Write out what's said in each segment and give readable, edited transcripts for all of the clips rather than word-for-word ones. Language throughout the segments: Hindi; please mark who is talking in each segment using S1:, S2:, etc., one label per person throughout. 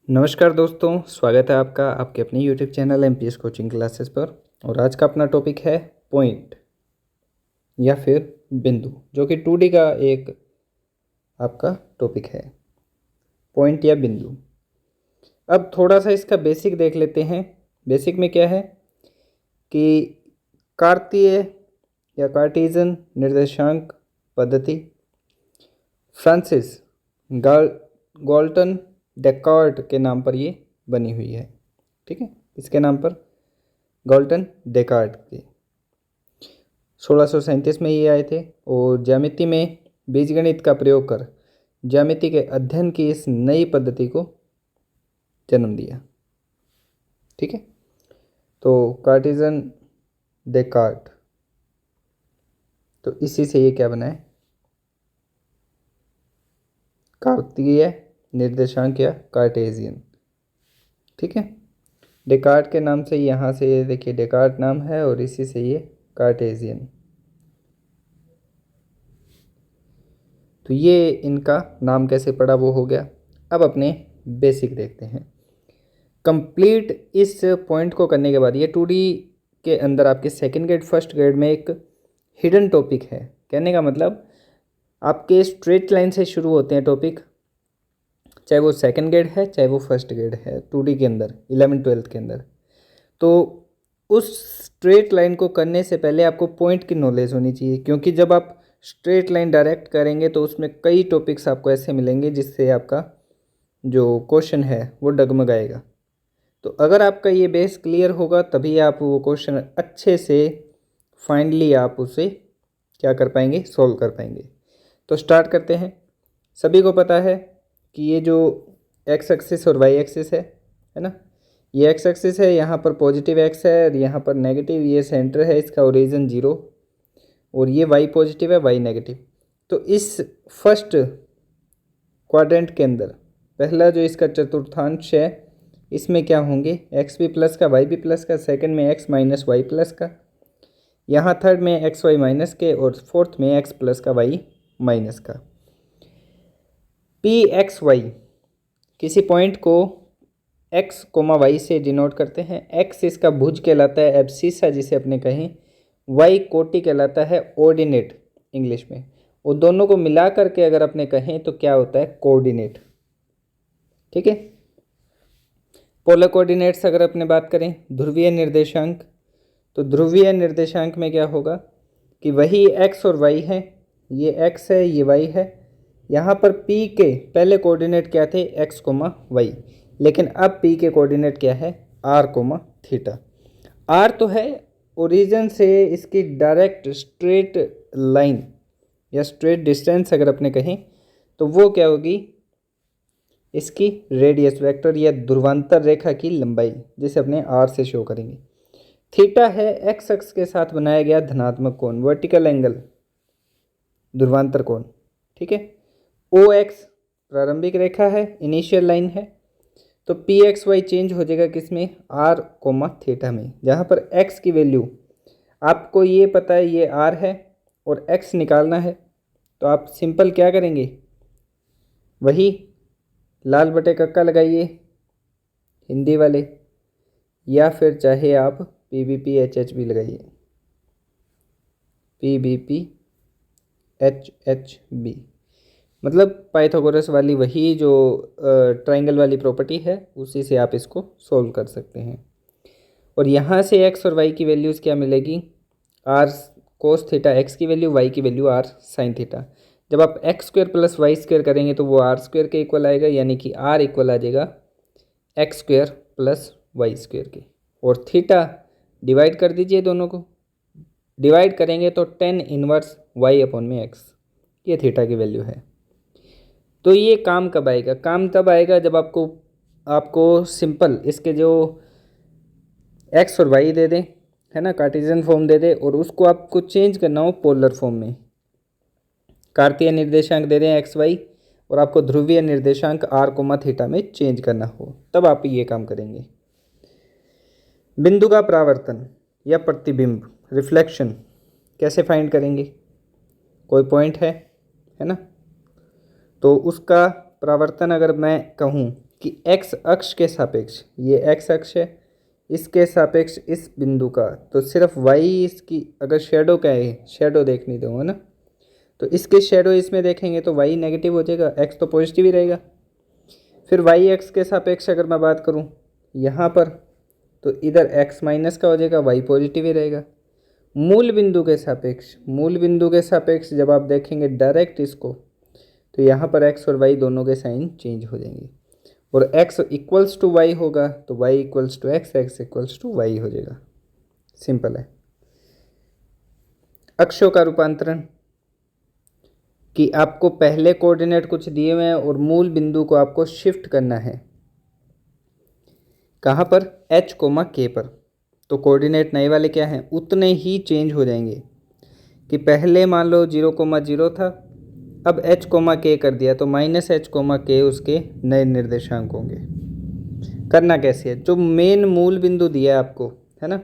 S1: नमस्कार दोस्तों, स्वागत है आपका आपके अपने YouTube channel MPS coaching classes पर। और आज का अपना टॉपिक है पॉइंट या फिर बिंदु, जो कि 2D का एक आपका टॉपिक है, पॉइंट या बिंदु। अब थोड़ा सा इसका बेसिक देख लेते हैं। बेसिक में क्या है कि कार्तीय या कार्टेशियन निर्देशांक पद्धति फ्रांसिस गाल्टन डेकार्ट के नाम पर ये बनी हुई है। ठीक है, इसके नाम पर गाल्टन डेकार्ट के 1637 में ये आए थे। और ज्यामिति में बीजगणित का प्रयोग कर ज्यामिति के अध्ययन की इस नई पद्धति को जन्म दिया। ठीक है, तो कार्टेशियन डेकार्ट, तो इसी से ये क्या बना है, कार्तीय निर्देशांक या कार्टेशियन। ठीक है, डेकार्ट के नाम से यहाँ से ये देखिए डेकार्ट नाम है और इसी से ये कार्टेशियन। तो ये इनका नाम कैसे पड़ा वो हो गया। अब अपने बेसिक देखते हैं। कंप्लीट इस पॉइंट को करने के बाद ये 2D के अंदर आपके सेकंड ग्रेड फर्स्ट ग्रेड में एक हिडन टॉपिक है। कहने का मतलब आपके स्ट्रेट लाइन से शुरू होते हैं टॉपिक, चाहे वो सेकंड ग्रेड है चाहे वो फर्स्ट ग्रेड है, 2D के अंदर 11th-12th के अंदर। तो उस स्ट्रेट लाइन को करने से पहले आपको पॉइंट की नॉलेज होनी चाहिए, क्योंकि जब आप स्ट्रेट लाइन डायरेक्ट करेंगे तो उसमें कई टॉपिक्स आपको ऐसे मिलेंगे जिससे आपका जो क्वेश्चन है वो डगमगाएगा। तो अगर आपका ये बेस क्लियर होगा तभी आप वो क्वेश्चन अच्छे से फाइनली आप उसे क्या कर पाएंगे, सॉल्व कर पाएंगे। तो स्टार्ट करते हैं। सभी को पता है कि ये जो एक्स एक्सिस और वाई एक्सिस है ना, ये एक्स एक्सिस है, यहाँ पर पॉजिटिव एक्स है और यहाँ पर नेगेटिव, ये सेंटर है, इसका ओरिजिन 0, और ये वाई पॉजिटिव है वाई नेगेटिव। तो इस फर्स्ट क्वाड्रेंट के अंदर पहला जो इसका चतुर्थांश है इसमें क्या होंगे, एक्स भी प्लस का वाई भी प्लस का, सेकंड में एक्स माइनस वाई प्लस का, यहाँ थर्ड में एक्स वाई माइनस के, और फोर्थ में एक्स प्लस का वाई माइनस का। पी एक्स वाई किसी पॉइंट को एक्स कोमा वाई से डिनोट करते हैं। एक्स इसका भुज कहलाता है, एब्सिसा जिसे अपने कहें, वाई कोटि कहलाता है ऑर्डिनेट इंग्लिश में, और दोनों को मिला करके अगर अपने कहें तो क्या होता है, कोऑर्डिनेट। ठीक है, पोलर कोऑर्डिनेट्स अगर अपने बात करें, ध्रुवीय निर्देशांक, तो ध्रुवीय निर्देशांक में क्या होगा कि वही एक्स और वाई है, ये एक्स है ये वाई है। यहाँ पर पी के पहले कोऑर्डिनेट क्या थे, एक्स कोमा वाई, लेकिन अब पी के कोऑर्डिनेट क्या है, आर कोमा थीटा। आर तो है ओरिजिन से इसकी डायरेक्ट स्ट्रेट लाइन या स्ट्रेट डिस्टेंस अगर अपने कहें तो वो क्या होगी, इसकी रेडियस वेक्टर या ध्रुवांतर रेखा की लंबाई, जिसे अपने आर से शो करेंगे। थीटा है एक्स अक्ष के साथ बनाया गया धनात्मक कोण, वर्टिकल एंगल, ध्रुवांतर कोण। ठीक है, ओ एक्स प्रारंभिक रेखा है, इनिशियल लाइन है, तो पी एक्स वाई चेंज हो जाएगा किसमें, आर कोमा थीटा में, जहाँ पर एक्स की वैल्यू आपको ये पता है ये आर है और एक्स निकालना है। तो आप सिंपल क्या करेंगे, वही लाल बटे कक्का लगाइए हिंदी वाले, या फिर चाहे आप पीबीपी एच एच भी लगाइए, पीबीपी एच एच बी, मतलब पाइथागोरस वाली वही जो ट्राइंगल वाली प्रॉपर्टी है, उसी से आप इसको सॉल्व कर सकते हैं। और यहाँ से एक्स और वाई की वैल्यूज़ क्या मिलेगी, आर कोस थीटा एक्स की वैल्यू, वाई की वैल्यू आर साइन थीटा। जब आप x square plus y square करेंगे तो वो आर स्क्वायर के इक्वल आएगा, यानी कि आर इक्वल आ जाएगा x square plus y square के। और थीटा डिवाइड कर दीजिए, दोनों को डिवाइड करेंगे तो 10 इनवर्स वाई अपॉन में एक्स, ये थीटा की वैल्यू है। तो ये काम कब आएगा, काम तब आएगा जब आपको सिंपल इसके जो एक्स और वाई दे दें, है ना, कार्टेशियन फॉर्म दे दे, और उसको आपको चेंज करना हो पोलर फॉर्म में, कार्तीय निर्देशांक दे दें एक्स वाई, और आपको ध्रुवीय निर्देशांक आर कोमा थीटा में चेंज करना हो, तब आप ये काम करेंगे। बिंदु का परावर्तन या प्रतिबिंब, रिफ्लेक्शन कैसे फाइंड करेंगे, कोई पॉइंट है ना, तो उसका परावर्तन अगर मैं कहूँ कि एक्स अक्ष के सापेक्ष, ये एक्स अक्ष है, इसके सापेक्ष इस बिंदु का, तो सिर्फ वाई इसकी अगर शेडो का है, शेडो देखनी दूंगा ना, तो इसके शेडो इसमें देखेंगे तो वाई नेगेटिव हो जाएगा, एक्स तो पॉजिटिव ही रहेगा। फिर वाई एक्स के सापेक्ष अगर मैं बात करूँ यहाँ पर, तो इधर एक्स माइनस का हो जाएगा, वाई पॉजिटिव ही रहेगा। मूल बिंदु के सापेक्ष, मूल बिंदु के सापेक्ष जब आप देखेंगे डायरेक्ट इसको, तो यहाँ पर एक्स और वाई दोनों के साइन चेंज हो जाएंगे, और x इक्वल्स टू वाई होगा तो y equals to x, x equals to y हो जाएगा। सिंपल है। अक्षों का रूपांतरण, कि आपको पहले कोऑर्डिनेट कुछ दिए हुए हैं और मूल बिंदु को आपको शिफ्ट करना है, कहाँ पर, h कोमा k पर। तो कोऑर्डिनेट नए वाले क्या हैं, उतने ही चेंज हो जाएंगे, कि पहले मान लो 0,0 था, अब h कोमा k कर दिया तो माइनस एच कोमा के उसके नए निर्देशांक होंगे। करना कैसे है, जो मेन मूल बिंदु दिया है आपको, है ना,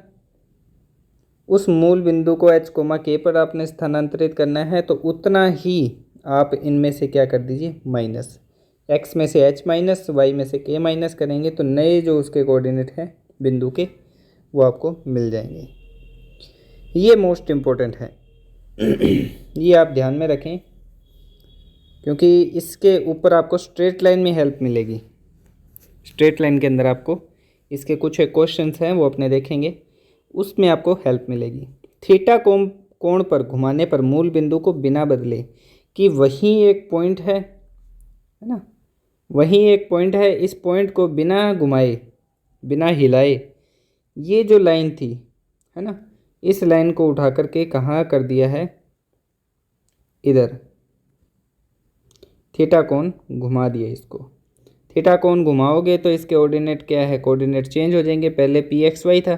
S1: उस मूल बिंदु को h कोमा के पर आपने स्थानांतरित करना है, तो उतना ही आप इनमें से क्या कर दीजिए, माइनस, x में से h माइनस, y में से k माइनस करेंगे, तो नए जो उसके कोऑर्डिनेट हैं बिंदु के, वो आपको मिल जाएंगे। ये मोस्ट इम्पोर्टेंट है ये आप ध्यान में रखें, क्योंकि इसके ऊपर आपको स्ट्रेट लाइन में हेल्प मिलेगी। स्ट्रेट लाइन के अंदर आपको इसके कुछ क्वेश्चंस हैं वो अपने देखेंगे, उसमें आपको हेल्प मिलेगी। थीटा कोण पर घुमाने पर मूल बिंदु को बिना बदले, कि वहीं एक पॉइंट है ना, वहीं एक पॉइंट है, इस पॉइंट को बिना घुमाए बिना हिलाए, ये जो लाइन थी, है ना, इस लाइन को उठा करके कहाँ कर दिया है, इधर थीटा कोण घुमा दिया इसको। थीटा कोण घुमाओगे तो इसके कोऑर्डिनेट क्या है, कोऑर्डिनेट चेंज हो जाएंगे। पहले पी एक्स वाई था,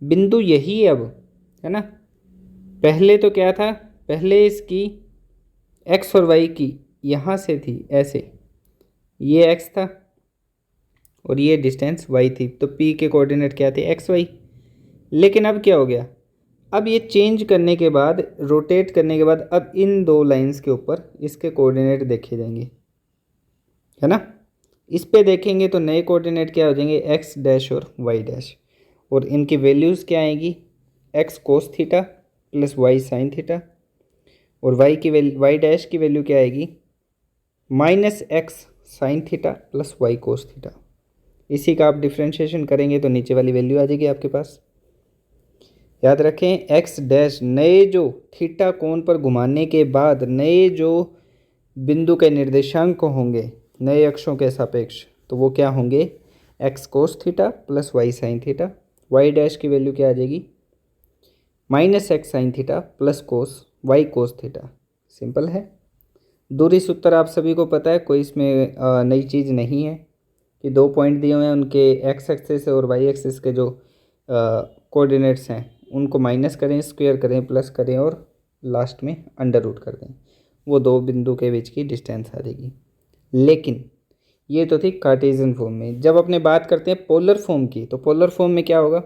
S1: बिंदु यही है अब, है ना, पहले तो क्या था, पहले इसकी एक्स और वाई की यहाँ से थी ऐसे, ये एक्स था और ये डिस्टेंस वाई थी, तो पी के कोऑर्डिनेट क्या थे, एक्स वाई। लेकिन अब क्या हो गया, अब ये चेंज करने के बाद, रोटेट करने के बाद, अब इन दो लाइंस के ऊपर इसके कोऑर्डिनेट देखे जाएंगे, है ना। इस पे देखेंगे तो नए कोऑर्डिनेट क्या हो जाएंगे, एक्स डैश और वाई डैश, और इनकी वैल्यूज़ क्या आएंगी, x cos theta plus y sine theta, और वाई की वैल्यू, वाई डैश की वैल्यू क्या आएगी, minus x sine theta plus y cos theta. इसी का आप डिफ्रेंशिएशन करेंगे तो नीचे वाली वैल्यू आ जाएगी आपके पास। याद रखें, एक्स डैश नए जो थीटा कोण पर घुमाने के बाद नए जो बिंदु के निर्देशांक होंगे नए अक्षों के सापेक्ष, तो वो क्या होंगे, x cos theta plus y sine theta. Y dash की वैल्यू क्या आ जाएगी, minus x sine theta plus cos y cos theta. Simple है। दूरी सूत्र आप सभी को पता है, कोई इसमें नई चीज़ नहीं है, कि दो पॉइंट दिए हुए हैं, उनके एक्स एक्सिस और वाई एक्सिस के जो कोऑर्डिनेट्स हैं उनको माइनस करें, स्क्वायर करें, प्लस करें और लास्ट में अंडर रूट कर दें, वो दो बिंदु के बीच की डिस्टेंस आ जाएगी। लेकिन ये तो थी कार्टेशियन फॉर्म में। जब अपने बात करते हैं पोलर फॉर्म की, तो पोलर फॉर्म में क्या होगा,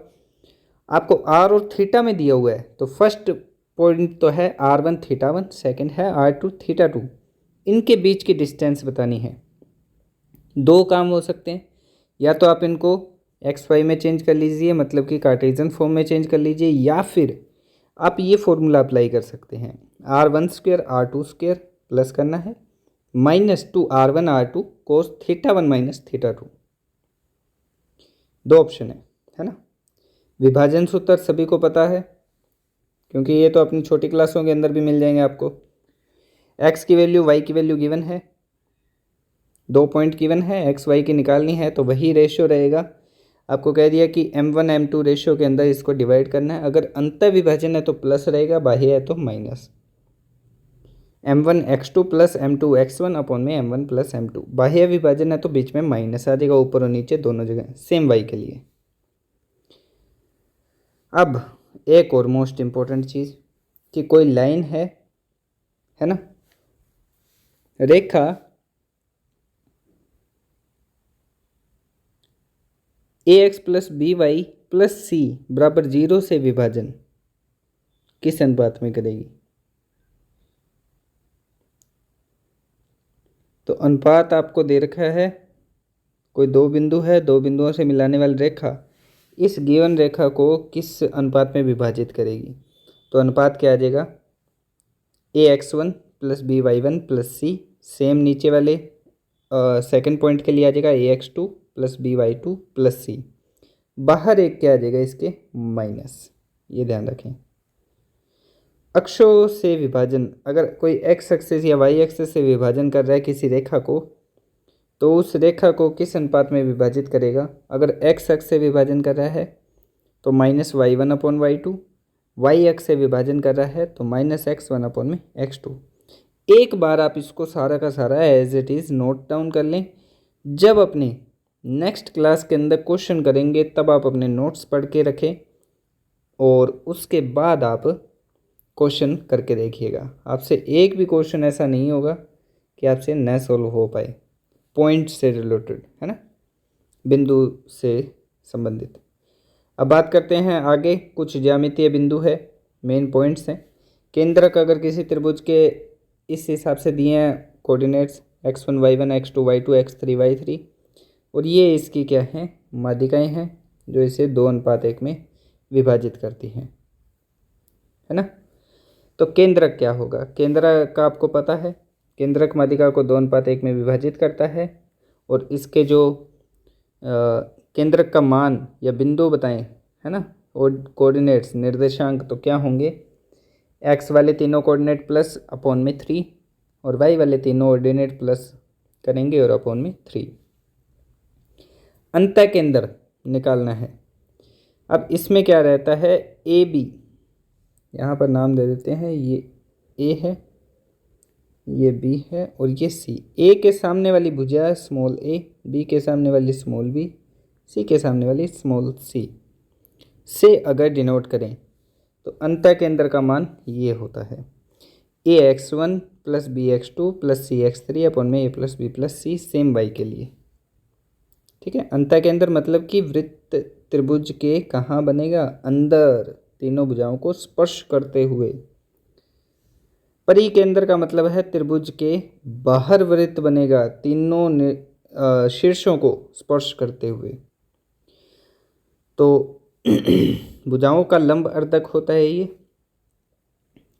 S1: आपको आर और थीटा में दिया हुआ है, तो फर्स्ट पॉइंट तो है r1 थीटा 1, सेकेंड है r2 थीटा 2, इनके बीच की डिस्टेंस बतानी है। दो काम हो सकते हैं, या तो आप इनको एक्स वाई में चेंज कर लीजिए, मतलब कि कार्टेशियन फॉर्म में चेंज कर लीजिए, या फिर आप ये फॉर्मूला अप्लाई कर सकते हैं, r1 square r2 square plus करना है minus two r1 r2 cos theta 1 minus theta 2। दो ऑप्शन है ना। विभाजन सूत्र सभी को पता है, क्योंकि ये तो अपनी छोटी क्लासों के अंदर भी मिल जाएंगे आपको। एक्स की वैल्यू वाई की वैल्यू गिवन है, दो पॉइंट गिवन है, एक्स वाई की निकालनी है, तो वही रेशियो रहेगा। आपको कह दिया कि m1 m2 रेशियो के अंदर इसको डिवाइड करना है। अगर अंतर विभाजन है तो प्लस रहेगा, बाह्य है तो minus. m1 x2 plus m2 x1 upon में m1 प्लस m2। बाह्य विभाजन है तो बीच में माइनस आ जाएगा, ऊपर और नीचे दोनों जगह, सेम y के लिए। अब एक और मोस्ट इम्पोर्टेंट चीज़, कि कोई लाइन है ना, रेखा ax plus B Y plus C बराबर 0 से विभाजन किस अनुपात में करेगी। तो अनुपात आपको दे रखा है कोई दो बिंदु है, दो बिंदुओं से मिलाने वाली रेखा इस गिवन रेखा को किस अनुपात में विभाजित करेगी। तो अनुपात क्या आ जाएगा, ax1 प्लस by1 प्लस सी, सेम नीचे वाले सेकंड पॉइंट के लिए आ जाएगा ax2 प्लस by2 प्लस सी, बाहर एक क्या आ जाएगा इसके माइनस, ये ध्यान रखें। अक्षों से विभाजन, अगर कोई एक्स एक्सिस या वाई एक्सिस से विभाजन कर रहा है किसी रेखा को, तो उस रेखा को किस अनुपात में विभाजित करेगा। अगर एक्स अक्ष से विभाजन कर रहा है तो -y1/y2, वाई अक्ष से विभाजन कर रहा है तो -x1/x2। एक बार आप इसको सारा का सारा as it is note down कर लें। जब अपने नेक्स्ट क्लास के अंदर क्वेश्चन करेंगे तब आप अपने नोट्स पढ़ के रखें और उसके बाद आप क्वेश्चन करके देखिएगा। आपसे एक भी क्वेश्चन ऐसा नहीं होगा कि आपसे न सॉल्व हो पाए, पॉइंट से रिलेटेड, है ना, बिंदु से संबंधित। अब बात करते हैं आगे, कुछ ज्यामितीय बिंदु है, मेन पॉइंट्स हैं। केंद्रक अगर किसी त्रिभुज के इस हिसाब से दिए हैं coordinates x1 y1 x2 y2 x3 y3, और ये इसकी क्या हैं, माध्यिकाएं हैं जो इसे 2:1 में विभाजित करती हैं, है ना। तो केंद्रक क्या होगा, केंद्रक का आपको पता है, केंद्रक माध्यिका को 2:1 में विभाजित करता है, और इसके जो केंद्रक का मान या बिंदु बताएं, है ना, और कोऑर्डिनेट्स निर्देशांक तो क्या होंगे, एक्स वाले तीनों कोऑर्डिनेट प्लस अपॉन में 3 और वाई वाले तीनों कोऑर्डिनेट प्लस करेंगे और अपॉन में 3। अंतः केंद्र निकालना है। अब इसमें क्या रहता है, ए बी, यहाँ पर नाम दे देते हैं, ये ए है, ये बी है और ये सी। ए के सामने वाली भुजा स्मॉल ए, बी के सामने वाली स्मॉल बी, सी के सामने वाली स्मॉल सी से अगर डिनोट करें तो अंतः केंद्र का मान ये होता है ax1 plus bx2 plus cx3 upon में a plus b plus c, same y के लिए। ठीक है, अंतः केंद्र मतलब कि वृत्त त्रिभुज के कहाँ बनेगा, अंदर, तीनों भुजाओं को स्पर्श करते हुए। परिकेंद्र का मतलब है त्रिभुज के बाहर वृत्त बनेगा, तीनों शीर्षों को स्पर्श करते हुए। तो भुजाओं का लंब अर्धक होता है ये,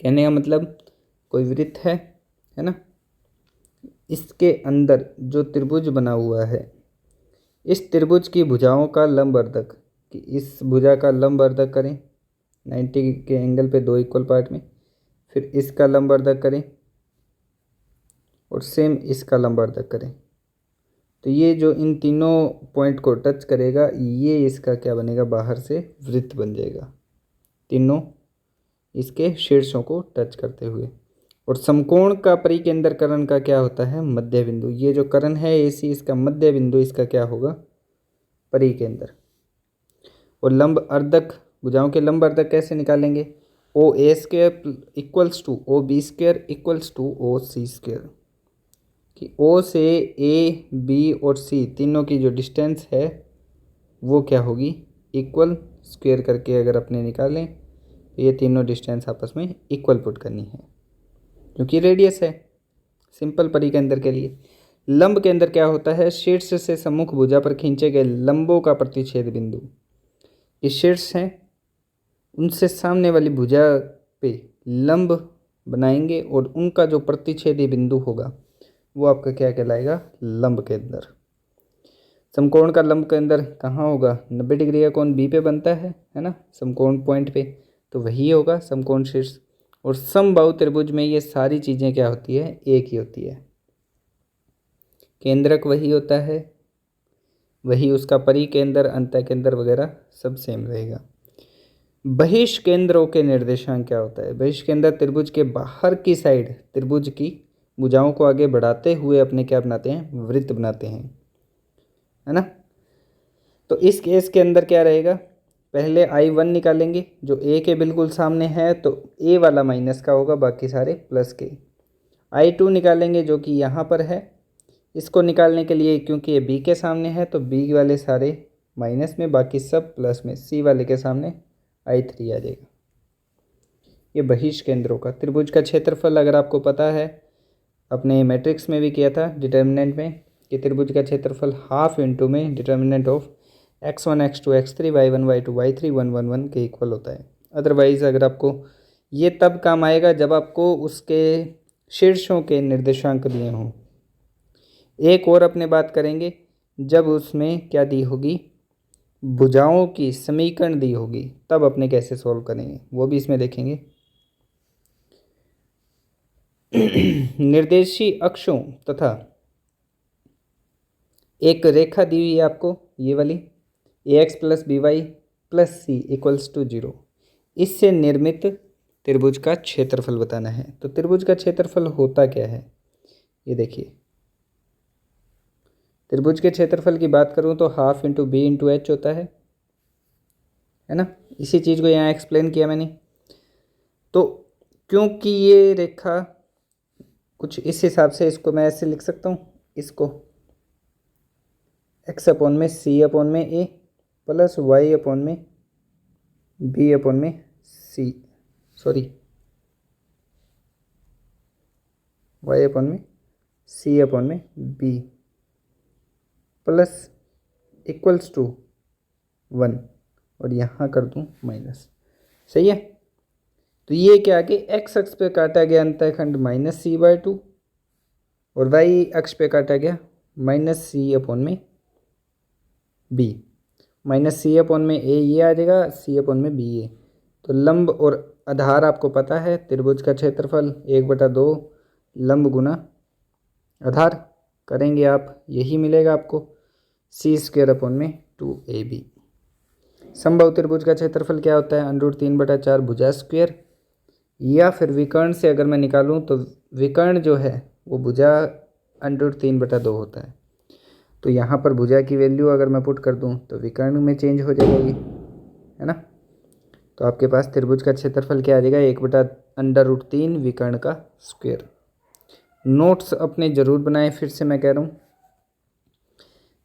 S1: कहने का मतलब कोई वृत्त है ना, इसके अंदर जो त्रिभुज बना हुआ है, इस त्रिभुज की भुजाओं का लंब अर्धक, कि इस भुजा का लंब अर्धक करें 90 के एंगल पे 2 इक्वल पार्ट में, फिर इसका लंब अर्धक करें और सेम इसका लंब अर्धक करें, तो ये जो इन तीनों पॉइंट को टच करेगा ये इसका क्या बनेगा, बाहर से वृत्त बन जाएगा, तीनों इसके शीर्षों को टच करते हुए। और समकोण का परिकेंद्रकरण का क्या होता है, मध्य बिंदु। ये जो करण है AC, इसका मध्य बिंदु इसका क्या होगा, परिकेंद्र। और लंब अर्धक, भुजाओं के लंब अर्धक कैसे निकालेंगे, OA² equals to OB² equals to OC², कि O से A, B और C तीनों की जो डिस्टेंस है वो क्या होगी, इक्वल स्क्वायर करके अगर अपने निकालें तो ये तीनों डिस्टेंस आपस में इक्वल पुट करनी है, क्योंकि रेडियस है, सिंपल परिकेंद्र के लिए। लंब केंद्र क्या होता है, शीर्ष से सम्मुख भुजा पर खींचे गए लंबों का प्रतिच्छेद बिंदु। ये शीर्ष हैं, उनसे सामने वाली भुजा पे लंब बनाएंगे और उनका जो प्रतिच्छेदी बिंदु होगा वो आपका क्या कहलाएगा, लंब केंद्र। समकोण का लंब केंद्र कहाँ होगा, 90 डिग्री का कोण बी पे बनता है ना, समकोण पॉइंट पे, तो वही होगा समकोण शीर्ष। और समबाहु त्रिभुज में ये सारी चीज़ें क्या होती है, एक ही होती है, केंद्रक वही होता है, वही उसका परिकेंद्र, अंतः केंद्र वगैरह सब सेम रहेगा। बहिष्केंद्रों के निर्देशांक क्या होता है, बहिष्केंद्र त्रिभुज के बाहर की साइड त्रिभुज की भुजाओं को आगे बढ़ाते हुए अपने क्या बनाते हैं, वृत्त बनाते हैं, है ना। तो इस केस के अंदर क्या रहेगा, पहले I1 निकालेंगे जो A के बिल्कुल सामने है, तो A वाला माइनस का होगा, बाकी सारे प्लस के। I2 निकालेंगे जो कि यहाँ पर है, इसको निकालने के लिए क्योंकि ये B के सामने है तो B वाले सारे माइनस में, बाकी सब प्लस में। C वाले के सामने I3 आ जाएगा। ये बहिष्केंद्रों का त्रिभुज का क्षेत्रफल अगर आपको पता है, अपने मैट्रिक्स में भी किया था डिटर्मिनेंट में, कि त्रिभुज का क्षेत्रफल हाफ इंटू में determinant of x1 x2 x3 y1 y2 y3 1 1 1 के इक्वल होता है। अदरवाइज़ अगर आपको ये तब काम आएगा जब आपको उसके शीर्षों के निर्देशांक दिए हों। एक और अपने बात करेंगे जब उसमें क्या दी होगी, भुजाओं की समीकरण दी होगी, तब अपने कैसे सॉल्व करेंगे वो भी इसमें देखेंगे। निर्देशी अक्षों तथा एक रेखा दी हुई है आपको, ये वाली ax plus B Y plus c equals to 0, इससे निर्मित त्रिभुज का क्षेत्रफल बताना है। तो त्रिभुज का क्षेत्रफल होता क्या है, ये देखिए। त्रिभुज के क्षेत्रफल की बात करूं तो half into b into h होता है ना। इसी चीज़ को यहाँ एक्सप्लेन किया मैंने। तो क्योंकि ये रेखा कुछ इस हिसाब से, इसको मैं ऐसे लिख सकता हूँ, इसको x अपॉन में c अपॉन में a प्लस y अपॉन में b अपॉन में c, सॉरी y अपॉन में c अपॉन में b प्लस इक्वल्स टू 1, और यहाँ कर दूँ माइनस। सही है। तो ये क्या आ गया, x अक्ष पे काटा गया अंतःखंड माइनस सी बाय 2 और y अक्ष पे काटा गया माइनस सी अपॉन में b। माइनस सी अपॉन में a ये आ जाएगा, c अपॉन में b ये। तो लंब और आधार आपको पता है, त्रिभुज का क्षेत्रफल 1/2 लंब गुना आधार करेंगे आप, यही मिलेगा आपको सी स्क्वायर अपॉन में 2ab। समबाहु त्रिभुज का क्षेत्रफल क्या होता है, √3/4 भुजा स्क्वायर, या फिर विकर्ण से अगर मैं निकालूं तो विकर्ण जो है वो भुजा √3/2 होता है। तो यहाँ पर भुजा की वैल्यू अगर मैं पुट कर दूँ तो विकर्ण में चेंज हो जाएगा ये, है ना। तो आपके पास त्रिभुज का क्षेत्रफल क्या आ जाएगा, 1/√3 विकर्ण का स्क्वायर। नोट्स अपने ज़रूर बनाएं, फिर से मैं कह रहा हूँ।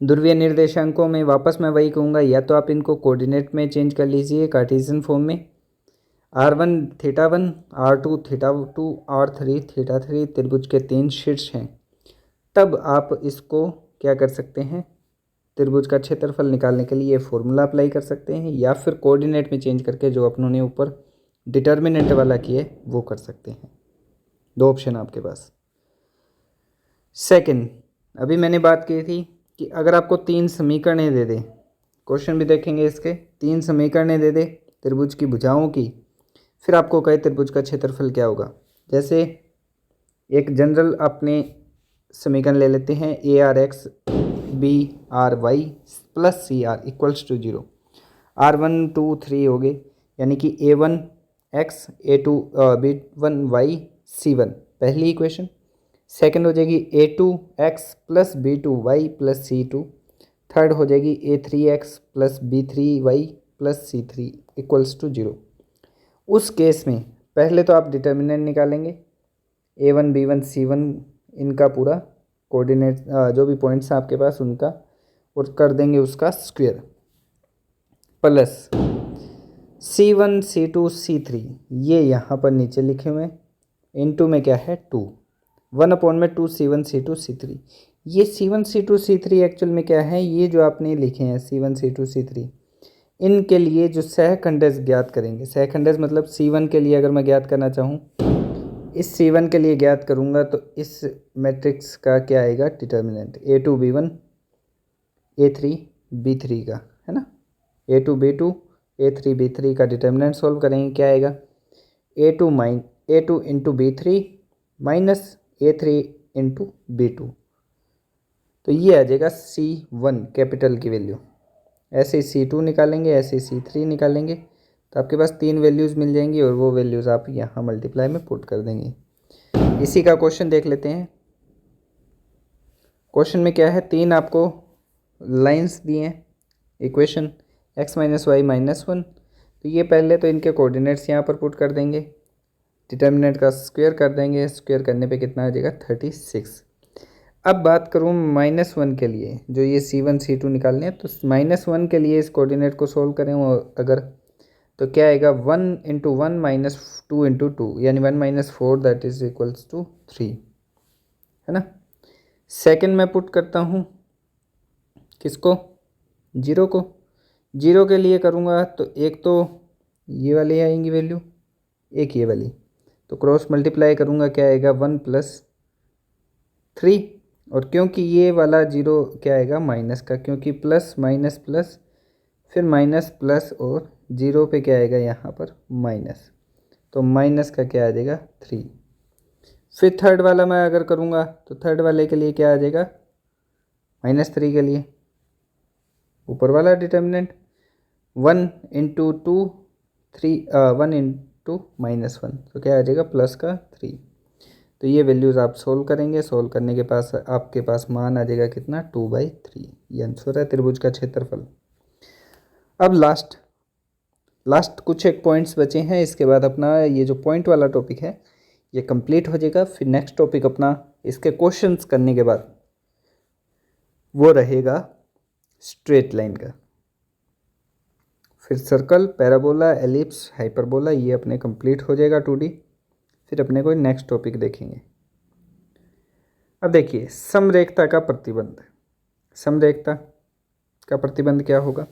S1: ध्रुवीय निर्देशांकों में वापस मैं वही कहूँगा, या तो आप इनको कोऑर्डिनेट में चेंज कर लीजिए कार्टेशियन फॉर्म में, r1 θ1 r2 θ2 r3 θ3 त्रिभुज के 3 शीर्ष हैं, तब आप इसको क्या कर सकते हैं, त्रिभुज का क्षेत्रफल निकालने के लिए ये फॉर्मूला अप्लाई कर सकते हैं, या फिर कोऑर्डिनेट में चेंज करके जो अपनों ने ऊपर डिटर्मिनेंट वाला किए वो कर सकते हैं। दो ऑप्शन आपके पास। सेकंड, अभी मैंने बात की थी कि अगर आपको 3 समीकरणें दे दे, क्वेश्चन भी देखेंगे इसके, 3 समीकरणें दे दे त्रिभुज की भुजाओं की, फिर आपको कहे त्रिभुज का क्षेत्रफल क्या होगा। जैसे एक जनरल अपने समीकरण ले लेते हैं, a r x b r y plus c r equals to 0, r1 2 3 हो गए, यानी कि a1 x a2 b1 y c1 पहली इक्वेशन। सेकंड हो जाएगी a2 x plus b2 y plus c2। Third हो जाएगी a3 x plus b3 y plus c3 equals to 0। उस केस में पहले तो आप डिटर्मिनेंट निकालेंगे, a1 b1 c1 इनका पूरा कोऑर्डिनेट जो भी पॉइंट्स हैं आपके पास उनका, और कर देंगे उसका square, plus c1 c2 c3 ये यहाँ पर नीचे लिखे हुए हैं, इनटू में क्या है 2, 1 अपॉन में 2 c1 c2 c3। ये c1 c2 c3 एक्चुअल में क्या है, ये जो आपने लिखे हैं c1 c2 c3, इनके लिए जो सहखंडज ज्ञात करेंगे, सहखंडज मतलब c1 के लिए अगर मैं ज्ञात करना चाहूँ, इस c1 के लिए ज्ञात करूँगा तो इस मैट्रिक्स का क्या आएगा determinant, a2 b1 a3 b3 का, है ना। a2 b2 a3 b3 का डिटर्मिनेंट सॉल्व करेंगे, क्या आएगा a2 into b3 minus a3 into b2। तो ये आ जाएगा c1 कैपिटल की वैल्यू। ऐसे ही c2 निकालेंगे, ऐसे ही c3 निकालेंगे, तो आपके पास 3 वैल्यूज़ मिल जाएंगी, और वो वैल्यूज़ आप यहाँ मल्टीप्लाई में पुट कर देंगे। इसी का क्वेश्चन देख लेते हैं। क्वेश्चन में क्या है, 3 आपको लाइंस दिए हैं, equation x minus y minus 1। तो ये पहले तो इनके कोऑर्डिनेट्स यहाँ पर पुट कर देंगे, डिटर्मिनेंट का स्क्वायर कर देंगे, स्क्वायर करने पे कितना आ जाएगा 36। अब बात करूँ -1 के लिए, जो ये c1 c2 निकालने हैं, तो -1 के लिए इस कोऑर्डिनेट को सोल्व करें अगर, तो क्या आएगा 1 इंटू 1 माइनस 2 इंटू 2, यानी 1 minus 4 that is equals to 3, है ना। सेकंड में पुट करता हूँ किसको, 0 को। 0 के लिए करूँगा तो एक तो ये वाली आएंगी वैल्यू, एक ये वाली, तो क्रॉस मल्टीप्लाई करूँगा क्या आएगा 1+3। और क्योंकि ये वाला 0 क्या आएगा माइनस का, क्योंकि प्लस माइनस प्लस फिर माइनस प्लस और 0 पे क्या आएगा यहाँ पर माइनस, तो माइनस का क्या आ जाएगा 3। फिर थर्ड वाला मैं अगर करूँगा तो थर्ड वाले के लिए क्या आ जाएगा -3 के लिए ऊपर वाला डिटर्मिनेंट 1 × 2 3 1 × -1, तो क्या आ जाएगा प्लस का 3। तो ये वैल्यूज़ आप सोल्व करेंगे, सोल्व करने के पास आपके पास मान आ जाएगा कितना 2/3। ये आंसर है त्रिभुज का क्षेत्रफल। अब लास्ट कुछ एक पॉइंट्स बचे हैं, इसके बाद अपना ये जो पॉइंट वाला टॉपिक है ये कंप्लीट हो जाएगा। फिर नेक्स्ट टॉपिक अपना इसके क्वेश्चंस करने के बाद वो रहेगा स्ट्रेट लाइन का। फिर सर्कल, पैराबोला, एलिप्स, हाइपरबोला ये अपने कंप्लीट हो जाएगा 2D। फिर अपने कोई नेक्स्ट टॉपिक देखेंगे। अब देखिए समरेखता का प्रतिबंध। समरेखता का प्रतिबंध क्या होगा,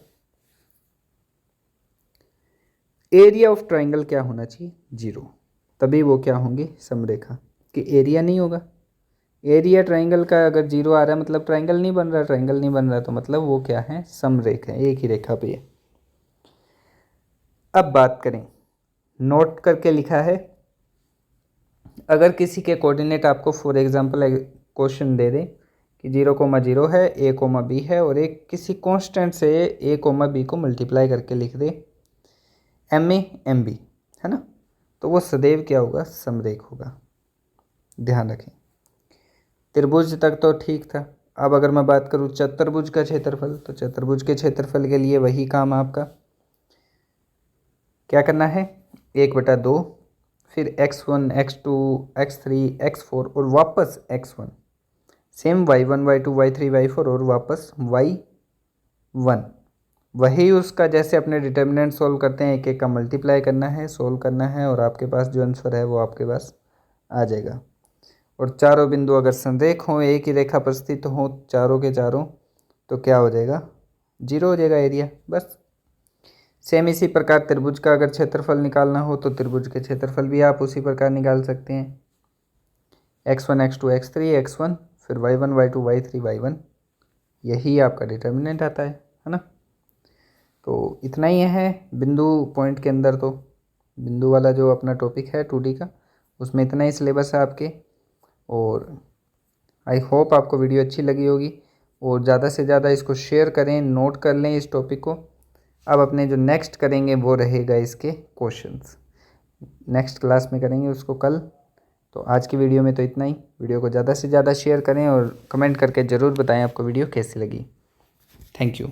S1: एरिया ऑफ ट्राइंगल क्या होना चाहिए 0, तभी वो क्या होंगे समरेखा, कि एरिया नहीं होगा। एरिया ट्राइंगल का अगर 0 आ रहा है मतलब ट्राइंगल नहीं बन रहा, ट्राइंगल नहीं बन रहा तो मतलब वो क्या है समरेखा, एक ही रेखा पे है। अब बात करें, नोट करके लिखा है, अगर किसी के कोऑर्डिनेट आपको फॉर एग्जांपल क्वेश्चन दे दें कि 0,0 है, a,b है और एक किसी कांस्टेंट से a,b को मल्टीप्लाई करके लिख दे ma mb, है ना, तो वो सदैव क्या होगा समरेख होगा। ध्यान रखें, त्रिभुज तक तो ठीक था। अब अगर मैं बात करूँ चतुर्भुज का क्षेत्रफल, तो चतुर्भुज के क्षेत्रफल के लिए वही काम आपका क्या करना है 1/2, फिर x1 x2 x3 x4 और वापस x1, same y1 y2 y3 y4 और वापस y1, वही उसका जैसे अपने डिटर्मिनेंट सोल्व करते हैं एक एक का मल्टीप्लाई करना है, सोल्व करना है और आपके पास जो आंसर है वो आपके पास आ जाएगा। और चारों बिंदु अगर संरेख हों, एक ही रेखा पर स्थित हों चारों के चारों, तो क्या हो जाएगा 0 हो जाएगा एरिया, बस। सेम इसी प्रकार त्रिभुज का अगर क्षेत्रफल निकालना हो तो त्रिभुज के क्षेत्रफल भी आप उसी प्रकार निकाल सकते हैं, x1 x2 x3 x1 फिर y1 y2 y3 y1, यही आपका डिटर्मिनेंट आता है ना। तो इतना ही है बिंदु पॉइंट के अंदर, तो बिंदु वाला जो अपना टॉपिक है 2D का उसमें इतना ही सिलेबस है आपके। और आई होप आपको वीडियो अच्छी लगी होगी और ज़्यादा से ज़्यादा इसको शेयर करें, नोट कर लें इस टॉपिक को। अब अपने जो नेक्स्ट करेंगे वो रहेगा इसके क्वेश्चंस, नेक्स्ट क्लास में करेंगे उसको कल। तो आज की वीडियो में तो इतना ही, वीडियो को ज़्यादा से ज़्यादा शेयर करें और कमेंट करके ज़रूर बताएं आपको वीडियो कैसी लगी। Thank you.